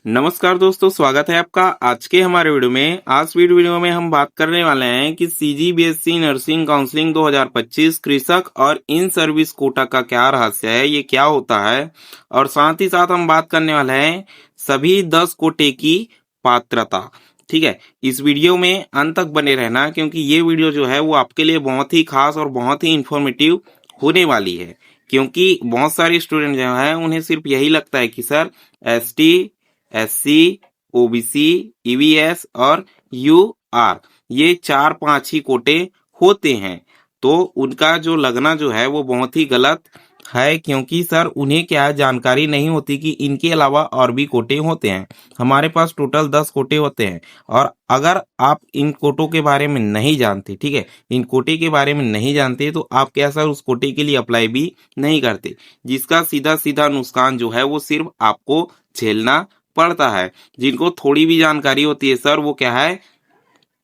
नमस्कार दोस्तों, स्वागत है आपका आज के हमारे वीडियो में। आज वीडियो में हम बात करने वाले हैं कि सीजीबीएसई नर्सिंग काउंसलिंग 2025 कृषक और इन सर्विस कोटा का क्या रहस्य है, ये क्या होता है, और साथ ही साथ हम बात करने वाले हैं सभी 10 कोटे की पात्रता। ठीक है, इस वीडियो में अंत तक बने रहना, क्योंकि ये वीडियो जो है वो आपके लिए बहुत ही खास और बहुत ही इंफॉर्मेटिव होने वाली है। क्योंकि बहुत सारे स्टूडेंट जो है उन्हें सिर्फ यही लगता है कि sir ST, SC, OBC, EVS और यूआर ये 4-5 ही कोटे होते हैं। तो उनका जो लगना जो है वो बहुत ही गलत है, क्योंकि सर उन्हें क्या जानकारी नहीं होती कि इनके अलावा और भी कोटे होते हैं। हमारे पास टोटल 10 कोटे होते हैं, और अगर आप इन कोटों के बारे में नहीं जानते, ठीक है, इन कोटे के बारे में नहीं जानते, तो आप क्या सर उस कोटे के लिए अप्लाई भी नहीं करते, जिसका सीधा सीधा नुकसान जो है वो सिर्फ आपको झेलना पड़ता है। जिनको थोड़ी भी जानकारी होती है सर वो क्या है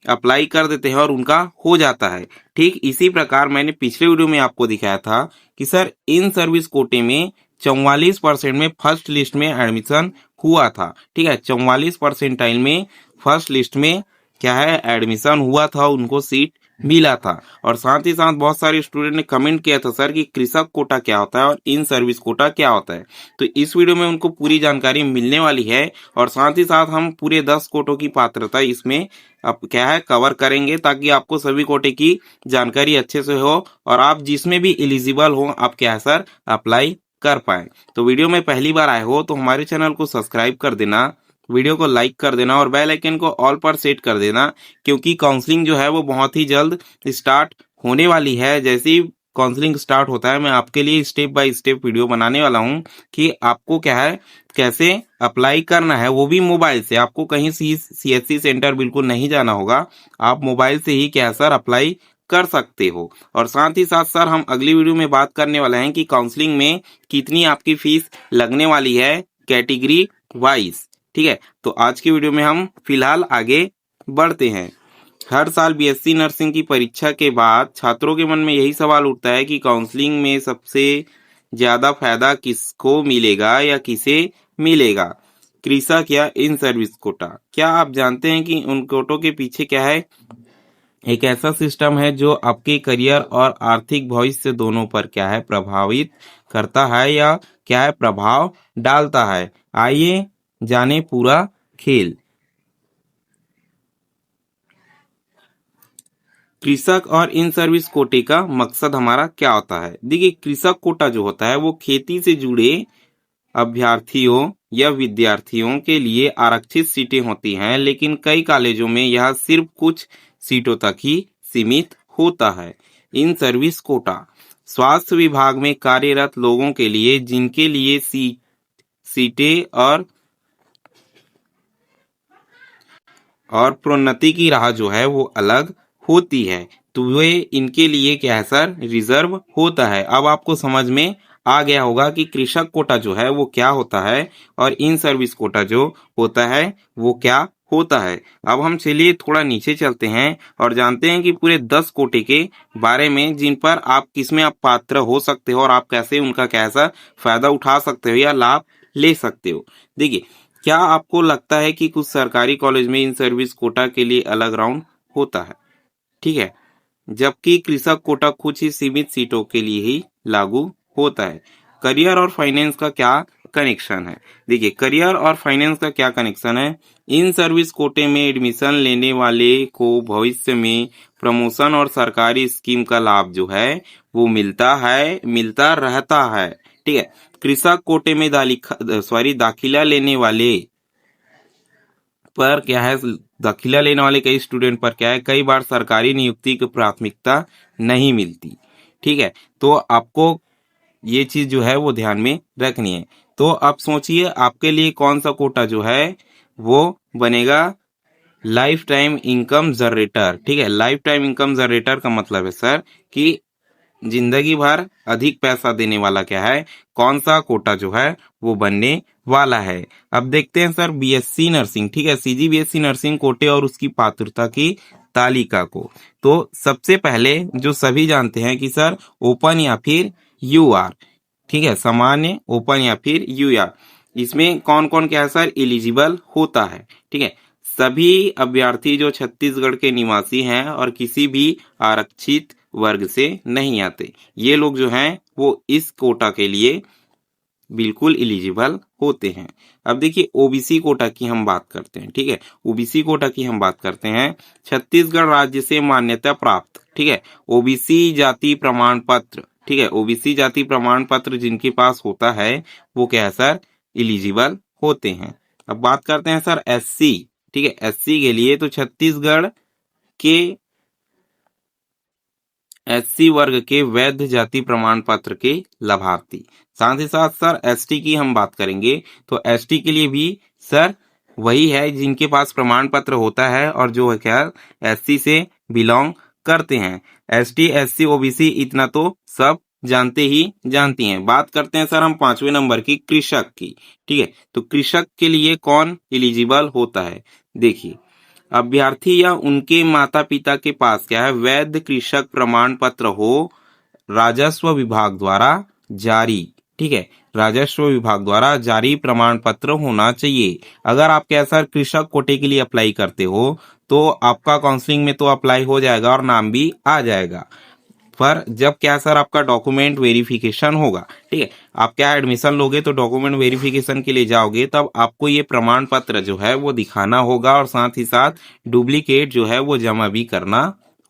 अप्लाई कर देते हैं और उनका हो जाता है। ठीक इसी प्रकार मैंने पिछले वीडियो में आपको दिखाया था कि सर इन सर्विस कोटे में 44% में फर्स्ट लिस्ट में एडमिशन हुआ था। ठीक है, 44 परसेंटाइल में फर्स्ट लिस्ट में क्या है एडमिशन हुआ था, उनको सीट मिला था। और साथ ही साथ बहुत सारे स्टूडेंट ने कमेंट किया था सर कि कृषक कोटा क्या होता है और इन सर्विस कोटा क्या होता है। तो इस वीडियो में उनको पूरी जानकारी मिलने वाली है, और साथ ही साथ हम पूरे 10 कोटों की पात्रता इसमें अब क्या है कवर करेंगे, ताकि आपको सभी कोटे की जानकारी अच्छे से हो और आप जिसमें भी एलिजिबल हो आप क्या है सर अप्लाई कर पाए। तो वीडियो में पहली बार आए हो तो हमारे चैनल को सब्सक्राइब कर देना, वीडियो को लाइक कर देना और बेल आइकन को ऑल पर सेट कर देना, क्योंकि काउंसलिंग जो है वो बहुत ही जल्द स्टार्ट होने वाली है। जैसे ही काउंसलिंग स्टार्ट होता है मैं आपके लिए स्टेप बाय स्टेप वीडियो बनाने वाला हूं कि आपको क्या है कैसे अप्लाई करना है, वो भी मोबाइल से। आपको कहीं सीएससी सेंटर बिल्कुल नहीं जाना होगा, आप मोबाइल से ही क्या सर अप्लाई कर सकते हो। और साथ ही साथ सर हम अगली वीडियो में बात करने वाले हैं कि काउंसलिंग में कितनी आपकी फीस लगने वाली है कैटेगरी वाइज। ठीक है, तो आज की वीडियो में हम फिलहाल आगे बढ़ते हैं। हर साल बीएससी नर्सिंग की परीक्षा के बाद छात्रों के मन में यही सवाल उठता है कि काउंसलिंग में सबसे ज्यादा फायदा किसको मिलेगा या किसे मिलेगा, कृषक या इन सर्विस कोटा। क्या आप जानते हैं कि उन कोटों के पीछे क्या है एक ऐसा सिस्टम है जो आपके करियर और आर्थिक भविष्य दोनों पर क्या है प्रभावित करता है या क्या है प्रभाव डालता है। आइए जाने पूरा खेल। कृषक और इन सर्विस कोटे का मकसद हमारा क्या होता है। देखिए, कृषक कोटा जो होता है वो खेती से जुड़े अभ्यर्थियों या विद्यार्थियों के लिए आरक्षित सीटें होती हैं, लेकिन कई कॉलेजों में यह सिर्फ कुछ सीटों तक ही सीमित होता है। इन सर्विस कोटा स्वास्थ्य विभाग में कार्यरत लोगों के लिए, जिनके लिए सीटें और प्रोन्नति की राह जो है वो अलग होती है, तो वे इनके लिए क्या है सर रिजर्व होता है। अब आपको समझ में आ गया होगा कि कृषक कोटा जो है वो क्या होता है और इन सर्विस कोटा जो होता है वो क्या होता है। अब हम चलिए थोड़ा नीचे चलते हैं और जानते हैं कि पूरे 10 कोटे के बारे में, जिन पर आप किसमें आप पात्र हो सकते हो और आप कैसे उनका कैसा फायदा उठा सकते हो या लाभ ले सकते हो। देखिए, क्या आपको लगता है कि कुछ सरकारी कॉलेज में इन सर्विस कोटा के लिए अलग राउंड होता है, ठीक है, जबकि कृषक कोटा कुछ ही सीमित सीटों के लिए ही लागू होता है। करियर और फाइनेंस का क्या कनेक्शन है। देखिए, करियर और फाइनेंस का क्या कनेक्शन है। इन सर्विस कोटे में एडमिशन लेने वाले को भविष्य में प्रमोशन और सरकारी स्कीम का लाभ जो है वो मिलता रहता है। ठीक है, कृषक कोटे में दाखिला लेने वाले पर क्या है दाखिला लेने वाले कई स्टूडेंट पर क्या है कई बार सरकारी नियुक्ति की प्राथमिकता नहीं मिलती। ठीक है, तो आपको ये चीज जो है वो ध्यान में रखनी है। तो आप सोचिए आपके लिए कौन सा कोटा जो है वो बनेगा लाइफ टाइम इनकम जनरेटर। ठीक है, लाइफ टाइम इनकम जनरेटर का मतलब है सर कि जिंदगी भर अधिक पैसा देने वाला क्या है कौन सा कोटा जो है वो बनने वाला है। अब देखते हैं सर बीएससी नर्सिंग, ठीक है, सीजीबीएसई नर्सिंग कोटे और उसकी पात्रता की तालिका को। तो सबसे पहले जो सभी जानते हैं कि सर ओपन या फिर यूआर, ठीक है, सामान्य ओपन या फिर यूआर। इसमें कौन कौन क्या है सर एलिजिबल होता है, ठीक है। सभी अभ्यर्थी जो छत्तीसगढ़ के निवासी हैं और किसी भी आरक्षित वर्ग से नहीं आते, ये लोग जो हैं वो इस कोटा के लिए बिल्कुल एलिजिबल होते हैं। अब देखिए ओबीसी कोटा की हम बात करते हैं, ठीक है। ओबीसी कोटा की हम बात करते हैं, छत्तीसगढ़ राज्य से मान्यता प्राप्त, ठीक है, ओबीसी जाति प्रमाण पत्र, ठीक है, ओबीसी जाति प्रमाण पत्र जिनके पास होता है वो क्या है सर एलिजिबल होते हैं। अब बात करते हैं सर एससी, ठीक है, एससी के लिए तो छत्तीसगढ़ के एससी वर्ग के वैध जाति प्रमाण पत्र के लाभार्थी। साथ ही साथ सर एसटी की हम बात करेंगे तो एसटी के लिए भी सर वही है जिनके पास प्रमाण पत्र होता है और जो है क्या एससी से बिलोंग करते हैं। एसटी एससी ओबीसी इतना तो सब जानते ही जानती हैं। बात करते हैं सर हम 5वें नंबर की कृषक की, ठीक है। तो कृषक के लिए कौन एलिजिबल होता है, देखिए अभ्यर्थी या उनके माता पिता के पास क्या है वैध कृषक प्रमाण पत्र हो, राजस्व विभाग द्वारा जारी, ठीक है, राजस्व विभाग द्वारा जारी प्रमाण पत्र होना चाहिए। अगर आप क्या सर कृषक कोटे के लिए अप्लाई करते हो तो आपका काउंसलिंग में तो अप्लाई हो जाएगा और नाम भी आ जाएगा, पर जब क्या सर आपका डॉक्यूमेंट वेरिफिकेशन होगा, ठीक है, आप क्या एडमिशन लोगे तो डॉक्यूमेंट वेरिफिकेशन के लिए जाओगे तब आपको ये प्रमाण पत्र जो है वो दिखाना होगा और साथ ही साथ डुप्लीकेट जो है वो जमा भी करना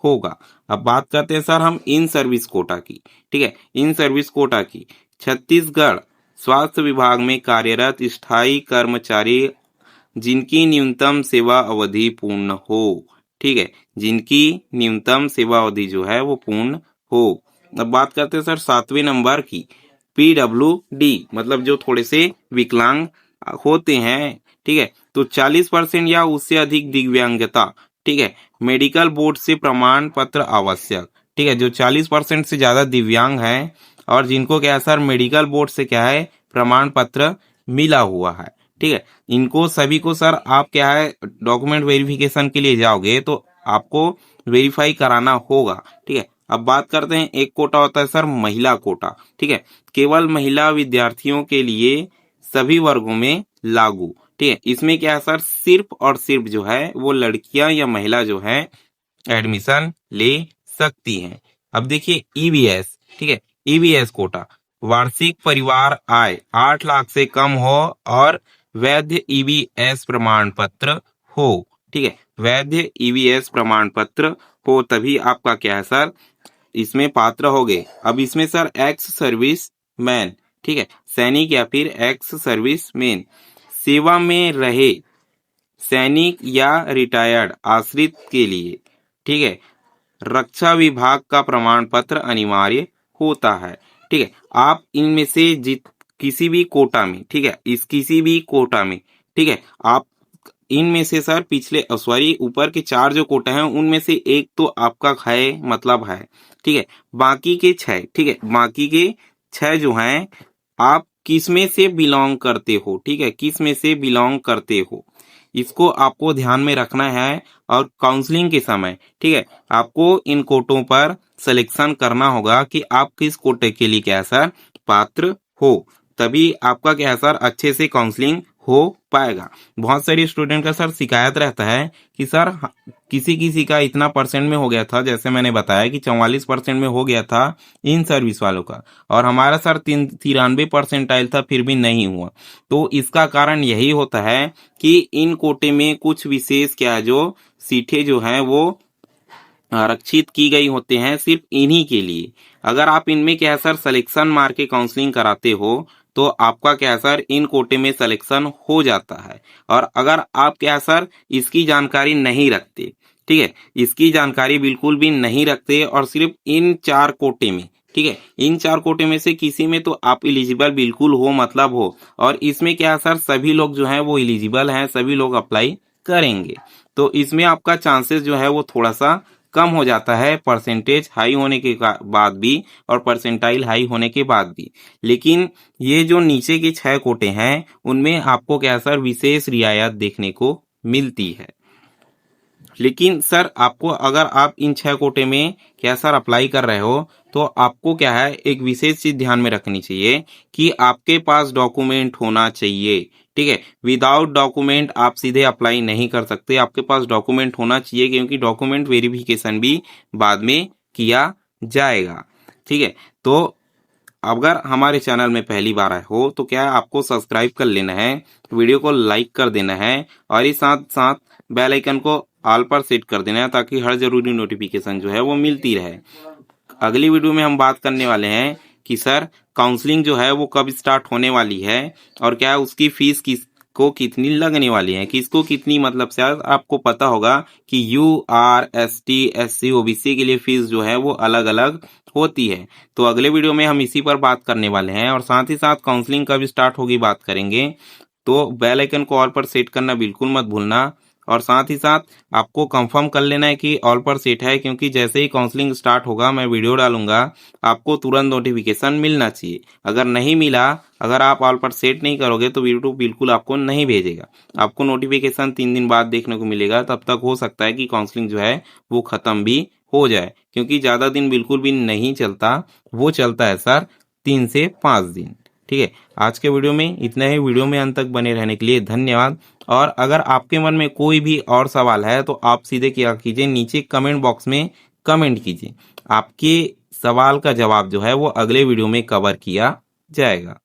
होगा। अब बात करते हैं सर हम इन सर्विस कोटा की, ठीक है, इन सर्विस कोटा की छत्तीसगढ़ स्वास्थ्य विभाग में कार्यरत स्थायी कर्मचारी जिनकी न्यूनतम सेवा अवधि पूर्ण हो, ठीक है, जिनकी न्यूनतम सेवा अवधि जो है वो पूर्ण हो। अब बात करते हैं सर 7वें नंबर की PWD मतलब जो थोड़े से विकलांग होते हैं, ठीक है, तो 40% या उससे अधिक दिव्यांगता, ठीक है, मेडिकल बोर्ड से प्रमाण पत्र आवश्यक, ठीक है, जो 40% से ज्यादा दिव्यांग हैं और जिनको क्या है सर मेडिकल बोर्ड से क्या है प्रमाण पत्र मिला हुआ है, ठीक है, इनको सभी को सर आप क्या है डॉक्यूमेंट वेरिफिकेशन के लिए जाओगे तो आपको वेरीफाई कराना होगा, ठीक है। अब बात करते हैं एक कोटा होता है सर महिला कोटा, ठीक है, केवल महिला विद्यार्थियों के लिए सभी वर्गों में लागू, ठीक है, इसमें क्या है सर सिर्फ और सिर्फ जो है वो लड़कियां या महिला जो है एडमिशन ले सकती हैं। अब देखिए ईबीएस, ठीक है, ईबीएस कोटा वार्षिक परिवार आय 8 लाख से कम हो और वैध ईबीएस प्रमाण पत्र हो, ठीक है, वैध ईबीएस प्रमाण पत्र हो तभी आपका क्या है सर इसमें पात्र होगे। अब इसमें सर एक्स सर्विस मैन, ठीक है, सैनिक या फिर एक्स सर्विस मैन, सेवा में रहे सैनिक या रिटायर्ड आश्रित के लिए, ठीक है, रक्षा विभाग का प्रमाण पत्र अनिवार्य होता है, ठीक है। आप इनमें से किसी भी कोटा में, ठीक है, इस किसी भी कोटा में, ठीक है, आप इनमें से सर पिछले सॉरी ऊपर के 4 जो कोटा हैं उनमें से एक तो आपका है मतलब है, ठीक है, बाकी के 6, ठीक है, बाकी के 6 जो हैं आप किस में से बिलोंग करते हो, ठीक है, किस में से बिलोंग करते हो इसको आपको ध्यान में रखना है और काउंसलिंग के समय, ठीक है, आपको इन कोटों पर सिलेक्शन करना होगा कि आप किस कोटे के लिए क्या सर पात्र हो, तभी आपका क्या सर अच्छे से काउंसलिंग हो पाएगा। बहुत सारी स्टूडेंट का सर शिकायत रहता है कि सर किसी किसी का इतना परसेंट में हो गया था, जैसे मैंने बताया कि 44% में हो गया था इन सर्विस वालों का और हमारा सर 93% था फिर भी नहीं हुआ। तो इसका कारण यही होता है कि इन कोटे में कुछ विशेष क्या जो सीटें जो हैं वो आरक्षित की गई होते हैं सिर्फ इन्हीं के लिए। अगर आप इनमें क्या सर सिलेक्शन मार के काउंसलिंग कराते हो तो आपका क्या सर इन कोटे में सिलेक्शन हो जाता है। और अगर आप क्या सर इसकी जानकारी नहीं रखते, ठीक है, इसकी जानकारी बिल्कुल भी नहीं रखते और सिर्फ इन 4 कोटे में, ठीक है, इन 4 कोटे में से किसी में तो आप एलिजिबल बिल्कुल हो मतलब हो और इसमें क्या सर सभी लोग जो है वो एलिजिबल हैं, सभी लोग अप्लाई करेंगे, तो इसमें आपका चांसेस जो है वो थोड़ा सा कम हो जाता है परसेंटेज हाई होने के बाद भी और परसेंटाइल हाई होने के बाद भी। लेकिन ये जो नीचे के 6 कोटे हैं उनमें आपको क्या सर विशेष रियायत देखने को मिलती है। लेकिन सर आपको अगर आप इन 6 कोटे में क्या सर अप्लाई कर रहे हो तो आपको क्या है एक विशेष चीज ध्यान में रखनी चाहिए कि आपके पास डॉक्यूमेंट होना चाहिए। ठीक है, विदाउट डॉक्यूमेंट आप सीधे अप्लाई नहीं कर सकते, आपके पास डॉक्यूमेंट होना चाहिए क्योंकि डॉक्यूमेंट वेरिफिकेशन भी बाद में किया जाएगा। ठीक है, तो अगर हमारे चैनल में पहली बार आए हो तो क्या आपको सब्सक्राइब कर लेना है, वीडियो को लाइक कर देना है और इस साथ साथ बेल आइकन को ऑल पर सेट कर देना है ताकि हर जरूरी नोटिफिकेशन जो है वो मिलती रहे। अगली वीडियो में हम बात करने वाले हैं कि सर काउंसलिंग जो है वो कब स्टार्ट होने वाली है और क्या उसकी फीस किसको कितनी लगने वाली है, किसको कितनी, मतलब शायद आपको पता होगा कि UR ST SC OBC के लिए फीस जो है वो अलग अलग होती है। तो अगले वीडियो में हम इसी पर बात करने वाले हैं और साथ ही साथ काउंसलिंग कब स्टार्ट होगी बात करेंगे। तो बेल आइकन को ऑल पर सेट करना बिल्कुल मत भूलना और साथ ही साथ आपको कंफर्म कर लेना है कि ऑल पर सेट है, क्योंकि जैसे ही काउंसलिंग स्टार्ट होगा मैं वीडियो डालूंगा आपको तुरंत नोटिफिकेशन मिलना चाहिए। अगर नहीं मिला, अगर आप ऑल पर सेट नहीं करोगे तो वीडियो बिल्कुल आपको नहीं भेजेगा, आपको नोटिफिकेशन 3 दिन बाद देखने को मिलेगा। तब तक हो सकता है कि काउंसलिंग जो है वो खत्म भी हो जाए, क्योंकि ज्यादा दिन बिल्कुल भी नहीं चलता, वो चलता है सर 3 से 5 दिन। ठीक है, आज के वीडियो में इतना ही। वीडियो में अंत तक बने रहने के लिए धन्यवाद। और अगर आपके मन में कोई भी और सवाल है तो आप सीधे क्या कीजिए, नीचे कमेंट बॉक्स में कमेंट कीजिए, आपके सवाल का जवाब जो है वो अगले वीडियो में कवर किया जाएगा।